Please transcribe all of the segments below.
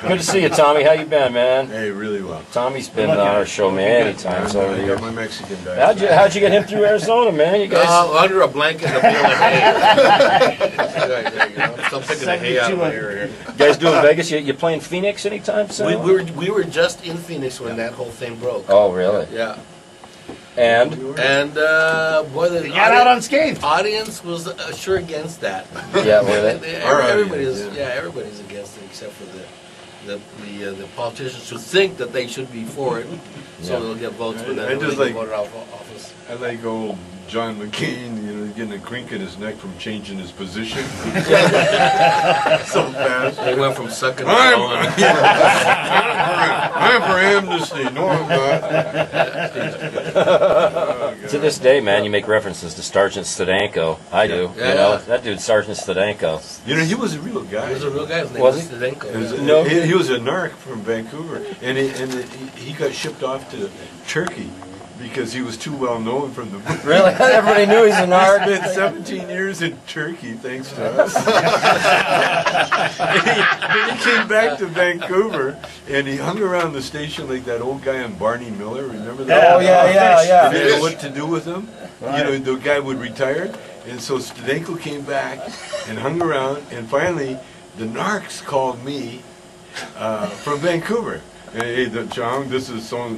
Good to see you, Tommy. How you been, man? Hey, really well. Tommy's been on our show many times over the I years. got my Mexican back. How'd you get him through Arizona, man? You guys under a blanket and a bale of hay. Still picking the hay out of my ear here. you guys doing Vegas? You playing Phoenix anytime soon? We were just in Phoenix when that whole thing broke. Oh, really? Yeah. And Boy, the got out unscathed. audience was sure against that. yeah, were they? Everybody's everybody's against it except for the politicians who think that they should be for it, so they'll get votes, but then they'll get voted out of office. I like old John McCain, getting a crink in his neck from changing his position. So fast. They went from sucking to I'm for amnesty. No, I'm not. To this day, man, you make references to Sergeant Stadenko. I do. Yeah. You know, that dude, Sergeant Stadenko. He was a real guy. He was a real guy. His name Was was he? Stadenko. No. He was a narc from Vancouver, and he got shipped off to Turkey because he was too well known from the movie. Really? Everybody knew he's a He nerd. spent 17 years in Turkey, thanks to us. He came back to Vancouver, and he hung around the station like that old guy on Barney Miller. Remember that? Oh, yeah. They didn't know what to do with him. Right. The guy would retire, and so Stadenko came back and hung around, and finally, the narcs called me from Vancouver. Hey, Chong, this is so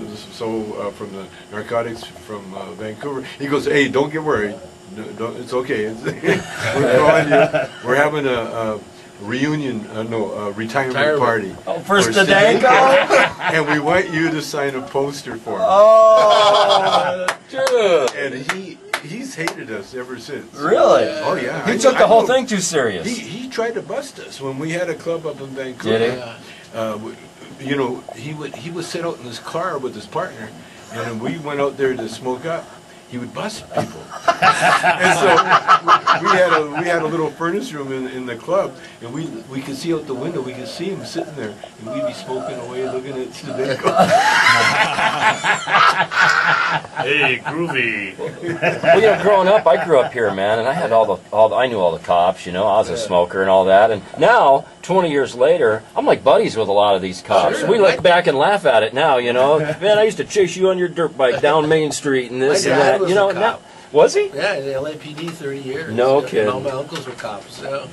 from the narcotics from Vancouver. He goes, hey, don't get worried. No, it's okay. We're calling you. We're having a reunion, retirement party. Oh, for Stadenko? And we want you to sign a poster for him. Oh, dude. And he's hated us ever since. Really? Oh, yeah. He took the whole thing too serious. He tried to bust us when we had a club up in Vancouver. Did he? He would sit out in his car with his partner, and when we went out there to smoke up, he would bust people. And so we had a little furnace room in the club, and we could see out the window. We could see him sitting there, and we'd be smoking away, looking at Stadenko. Hey, groovy. Well, growing up, I grew up here, man, and I had I knew all the cops. I was a smoker and all that. And now, 20 years later, I'm like buddies with a lot of these cops. Sure. We look back and laugh at it now. Man, I used to chase you on your dirt bike down Main Street and this and that. was a cop. Now, was he? Yeah, the LAPD 30 years. No And kidding. all my uncles were cops. Yeah.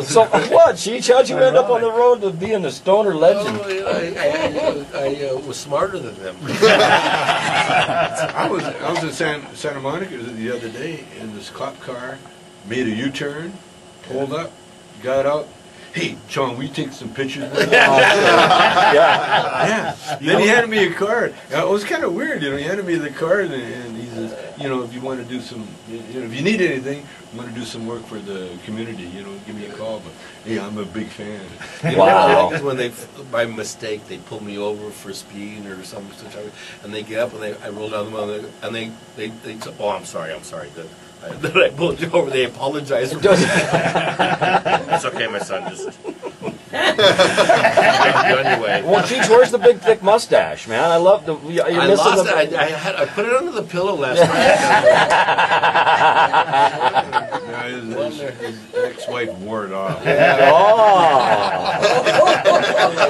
So what, Cheech? How'd you end up on the road to being a stoner legend? I was smarter than them. I was in Santa Monica the other day, and this cop car made a U-turn, pulled up, got out. Hey, Chong, will you take some pictures with us? Yeah. Then he handed me a card. It was kind of weird, He handed me the card, and he says, if you want to do some, if you need anything, want to do some work for the community, give me a call. But hey, I'm a big fan. Wow. Because when by mistake, they pull me over for speeding or something, and they get up and I roll down the window, and they oh, I'm sorry. That I pulled you over. They apologize for me. It's okay, my son. Just anyway. Well, Cheech, where's the big thick mustache, man? I love the. I lost it. I put it under the pillow last night. His ex-wife wore it off. Oh.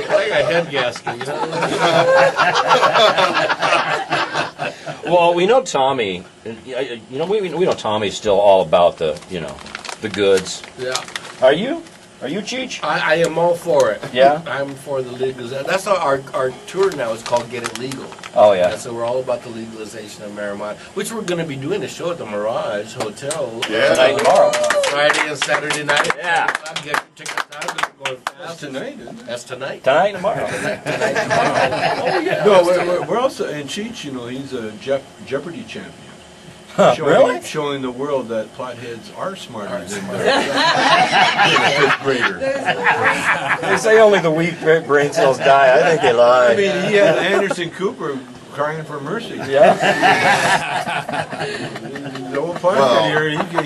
Like a head gasket. Well, we know Tommy. We know Tommy's still all about the goods. Yeah. Are you? Are you, Cheech? I am all for it. Yeah? I'm for the legalization. That's our tour now is called Get It Legal. Oh, yeah. And so we're all about the legalization of marijuana, which we're going to be doing a show at the Mirage Hotel. Tonight and tomorrow. Friday and Saturday night. Yeah. I'll get tickets now because we're going fast. That's tonight, isn't it? That's tonight. Tonight and tomorrow. Tonight tomorrow. Oh, yeah. No, we're also, and Cheech, he's a Jeopardy champion. Really? Showing the world that potheads are smarter than fifth grader. They say only the weak brain cells die. I think they lie. I mean, he had Anderson Cooper crying for mercy. Yeah. The old pothead here, he can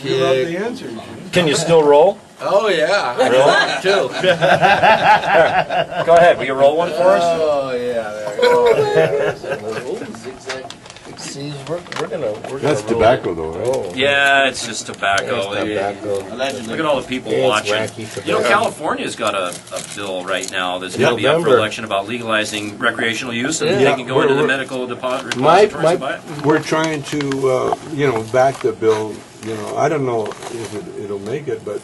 give out the answers. Can you still roll? Oh, yeah. I Really? love it, too. Go ahead. Will you roll one for us? Oh, yeah. There you go. Zigzag. See, we're gonna That's roll tobacco, it. though, right? Oh. Yeah, it's just tobacco. It's tobacco. Look at all the people It's watching. wacky You know, tobacco. California's got a bill right now that's going to be up for November. election about legalizing recreational use, and Yeah. they can go into the We're- medical repositories and buy it. We're trying to, back the bill. I don't know if it'll make it, but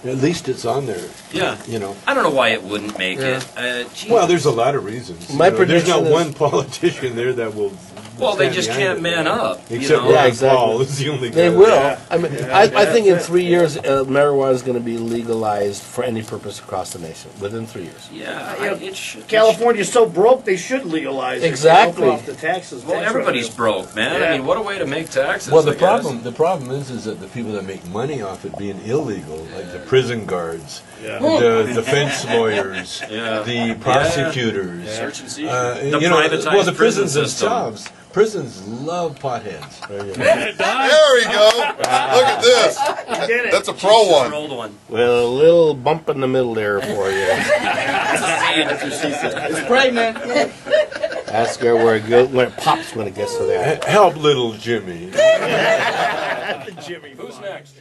at least it's on there. Yeah. You know. I don't know why it wouldn't make it. Gee. Well, there's a lot of reasons. My There's not prediction is- one politician there that will. Well, they stand just behind can't it. man up. Except Yeah, Ron exactly. Paul is the only guy. They will. I mean, I think in 3 years, marijuana is going to be legalized for any purpose across the nation. Within 3 years. Yeah, it should. California's so broke, they should legalize it. Exactly. Off the taxes. Well, everybody's broke, man. I Yeah. mean, what a way to make taxes. Well, the I guess. problem is that the people that make money off it being illegal, like the prison guards, Yeah. the defense lawyers, Yeah. the prosecutors, Search and seizure. the privatized prison prisons system. themselves. Prisons love potheads. There we go. Look at this. You did it. That's a pro one. Rolled one. Well, a little bump in the middle there for you. It's pregnant. Ask her where it pops when it gets to there. Help little Jimmy. Jimmy. Who's next?